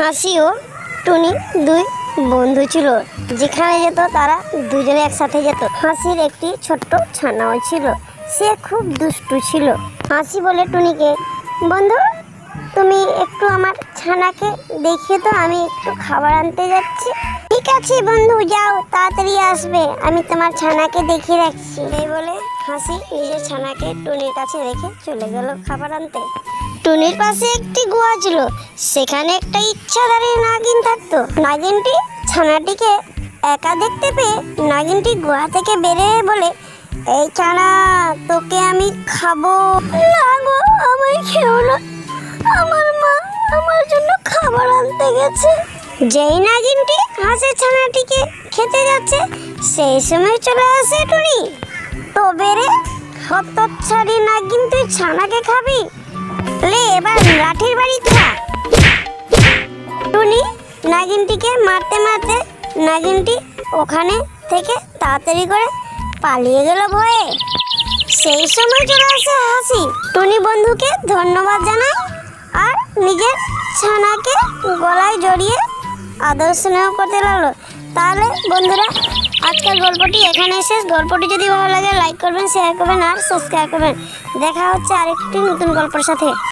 হাসি ও টুনি দুই বন্ধু ছিল। যেখানে যেত তারা দুজনে একসাথে যেত। হাসির একটি ছোট্ট ছানাও ছিল, সে খুব দুষ্টু ছিল। হাসি বলে টুনিকে, বন্ধু তুমি একটু আমার ছানাকে দেখিয়ে তো, আমি একটু খাবার আনতে যাচ্ছি। ঠিক আছে বন্ধু, যাও, তাড়াতাড়ি আসবে, আমি তোমার ছানাকে দেখিয়ে রাখছি। এই বলে হাসি নিজের ছানাকে টুনির কাছে রেখে চলে গেল খাবার আনতে। টুনির পাশে একটি গুহা ছিল, সেখানে একটা ইচ্ছাধারী নাগিন থাকতো। নাগিনটি ছানাটিকে একা দেখতে পেয়ে নাগিনটি গুহা থেকে বেরিয়ে বলে, এই ছানা, তোকে আমি খাবো। না গো, আমায় খেও না, আমার মা আমার জন্য খাবার আনতে গেছে। যেই নাগিনটি হাসির ছানাটিকে খেতে যাচ্ছে, সেই সময় চলে আসে টুনি। তবে রে হতচ্ছাড়ি নাগিন, তুই ছানাকে খাবি? লে এবার লাঠির বাড়ি খা। টুনি নাগিনটিকে মারতে মারতে নাগিনটি ওখানে থেকে তাড়াতাড়ি করে পালিয়ে গেল ভয়ে। সেই সময় চলে আসে হাসি, টুনি বন্ধুকে ধন্যবাদ জানায় আর নিজের ছানাকে গলায় জড়িয়ে আদর স্নেহ করতে লাগলো। তাহলে বন্ধুরা, আজকের গল্পটি এখানে শেষ। গল্পটি যদি ভালো লাগে লাইক করবেন, শেয়ার করবেন আর সাবস্ক্রাইব করবেন। দেখা হচ্ছে আরেকটি নতুন গল্পের সাথে।